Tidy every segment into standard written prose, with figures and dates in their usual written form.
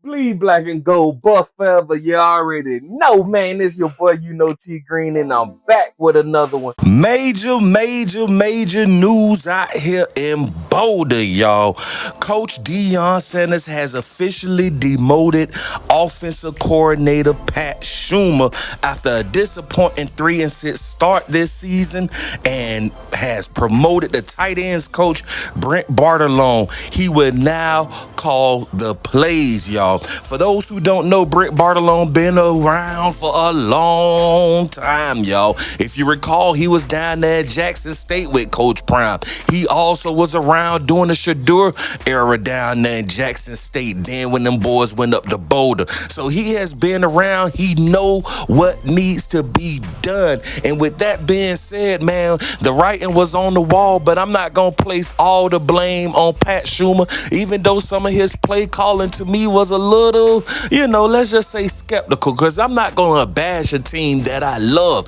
Bleed black and gold, buff forever. You already know, man. It's your boy, T Green, and I'm back with another one. Major news out here in Boulder, y'all. Coach Deion Sanders has officially demoted offensive coordinator Pat Shurmur after a disappointing 3-6 start this season, and has promoted the tight ends coach Brett Bartolone. He will now call the plays, y'all. For those who don't know, Brett Bartolone been around for a long time, y'all. If you recall, he was down there at Jackson State with Coach Prime. He also was around during the Shurmur era down there in Jackson State, then when them boys went up to Boulder. So he has been around. He know what needs to be done. And with that being said, man, the writing was on the wall, but I'm not going to place all the blame on Pat Shurmur, even though some of his play calling to me was a little, let's just say skeptical, because I'm not going to bash a team that I love,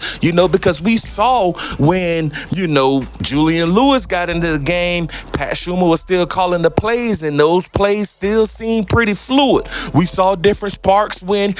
because we saw when, Julian Lewis got into the game, Pat Shurmur was still calling the plays, and those plays still seemed pretty fluid. We saw different sparks when,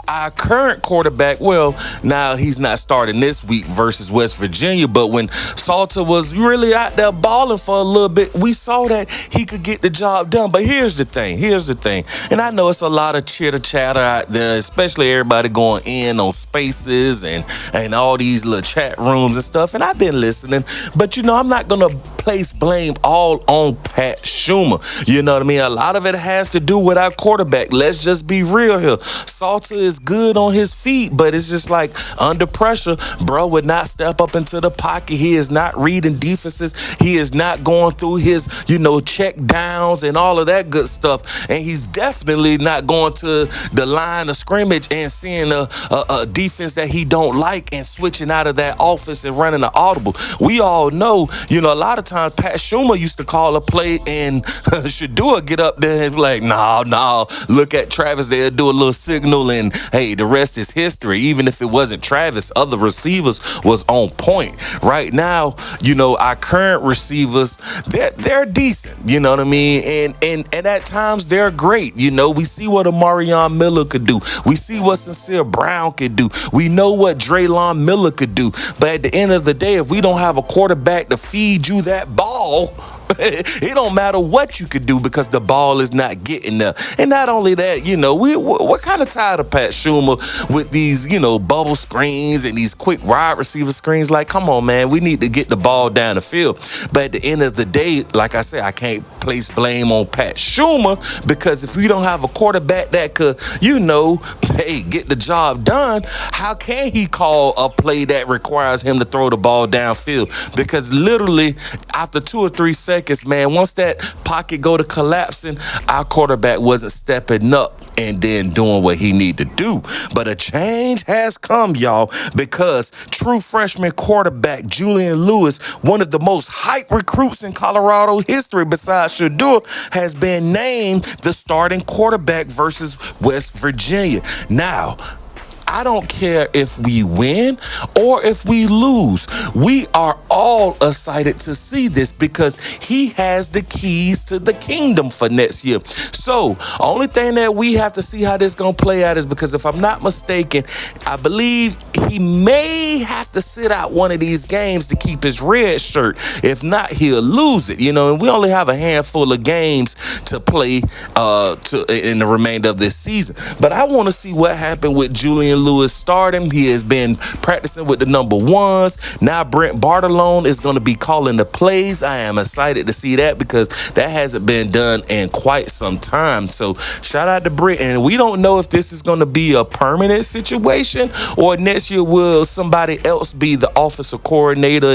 our current quarterback, well, now he's not starting this week versus West Virginia, but when Salter was really out there balling for a little bit, we saw that he could get the job done. But here's the thing, and I know it's a lot of chitter chatter out there, especially everybody going in on spaces and all these little chat rooms and stuff, and I've been listening, but I'm not gonna place blame all on Pat Shurmur. You know what I mean? A lot of it has to do with our quarterback. Let's just be real here. Salter is good on his feet, but it's just like under pressure, bro would not step up into the pocket. He is not reading defenses. He is not going through his, check downs and all of that good stuff. And he's definitely not going to the line of scrimmage and seeing a defense that he don't like and switching out of that offense and running an audible. We all know, a lot of times Pat Shurmur used to call a play and Shurmur get up there and be like, no, look at Travis. They'll do a little signal and hey, the rest is history. Even if it wasn't Travis, other receivers was on point. Right now, our current receivers, they're decent. You know what I mean? And at times they're great. We see what a Marion Miller could do. We see what Sincere Brown could do. We know what Draylon Miller could do. But at the end of the day, if we don't have a quarterback to feed you that ball, it don't matter what you could do because the ball is not getting there. And not only that, we're kind of tired of Pat Shurmur with these, bubble screens and these quick wide receiver screens. Like, come on, man, we need to get the ball down the field. But at the end of the day, like I said, I can't place blame on Pat Shurmur because if we don't have a quarterback that could, get the job done, how can he call a play that requires him to throw the ball downfield? Because literally after 2 or 3 seconds, man, once that pocket go to collapsing, our quarterback wasn't stepping up and then doing what he need to do. But a change has come, y'all, because true freshman quarterback Julian Lewis, one of the most hyped recruits in Colorado history besides Shurmur, has been named the starting quarterback versus West Virginia. Now, I don't care if we win or if we lose. We are all excited to see this because he has the keys to the kingdom for next year. So, only thing that we have to see how this going to play out is because if I'm not mistaken, I believe he may have to sit out one of these games to keep his red shirt. If not, he'll lose it, and we only have a handful of games to play in the remainder of this season. But I want to see what happened with Julian Lewis starting. He has been practicing with the number ones. Now Brett Bartolone is going to be calling the plays. I am excited to see that because that hasn't been done in quite some time. So shout out to Brett. And we don't know if this is going to be a permanent situation or next year will somebody else be the offensive coordinator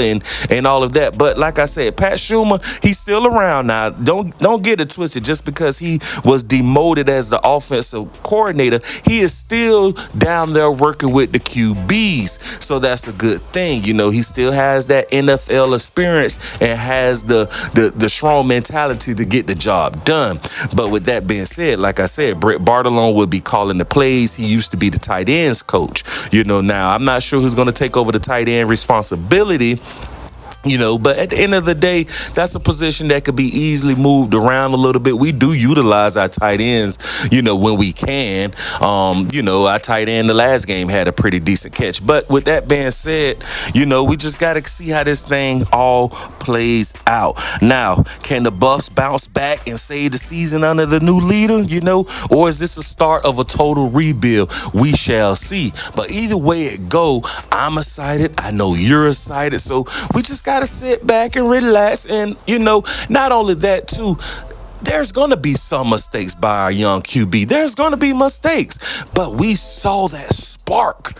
and all of that. But like I said, Pat Shurmur, he's still around now. Don't get it twisted. Just because he was demoted as the offensive coordinator, he is still down there working with the QBs. So that's a good thing. He still has that NFL experience and has the strong mentality to get the job done. But with that being said, like I said, Brett Bartolone will be calling the plays. He used to be the tight ends coach. Now I'm not sure who's going to take over the tight end responsibility But at the end of the day, that's a position that could be easily moved around a little bit. We do utilize our tight ends, when we can. Our tight end the last game had a pretty decent catch. But with that being said, we just got to see how this thing all plays out. Now, can the Buffs bounce back and save the season under the new leader, or is this a start of a total rebuild? We shall see. But either way it go, I'm excited. I know you're excited. So we just got to sit back and relax. And, not only that, too, there's going to be some mistakes by our young QB. There's going to be mistakes. But we saw that spark.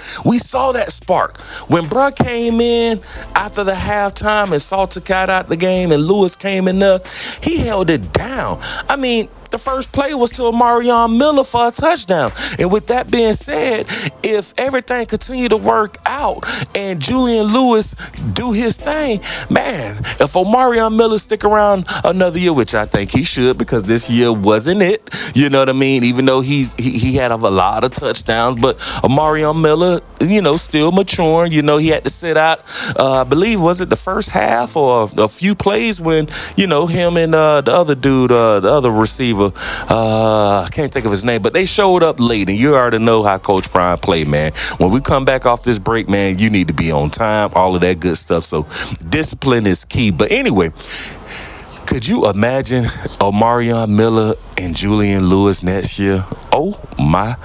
When Bruh came in after the halftime and Salter got out the game and Lewis came in there, he held it down. I mean, the first play was to Marion Miller for a touchdown. And with that being said, if everything continue to work out and Julian Lewis do his thing, man, if Omarion Miller stick around another year, which I think he should because this year wasn't it, you know what I mean? Even though he had a lot of touchdowns, but Omarion Miller, still maturing. He had to sit out, I believe, was it the first half or a few plays when, him and the other dude, the other receiver, I can't think of his name, but they showed up late, and you already know how Coach Prime play, man. When we come back off this break, man, you need to be on time, all of that good stuff. So discipline is key. But anyway, could you imagine Omarion Miller and Julian Lewis next year? Oh my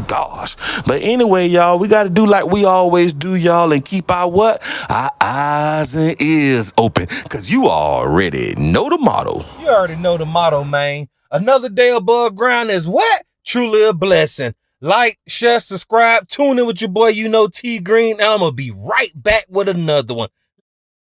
gosh. But anyway, y'all, we got to do like we always do, y'all, and keep our our eyes and ears open, because you already know the motto. You already know the motto, man. Another day above ground is what? Truly a blessing. Like, share, subscribe, tune in with your boy, T Green, and I'm going to be right back with another one.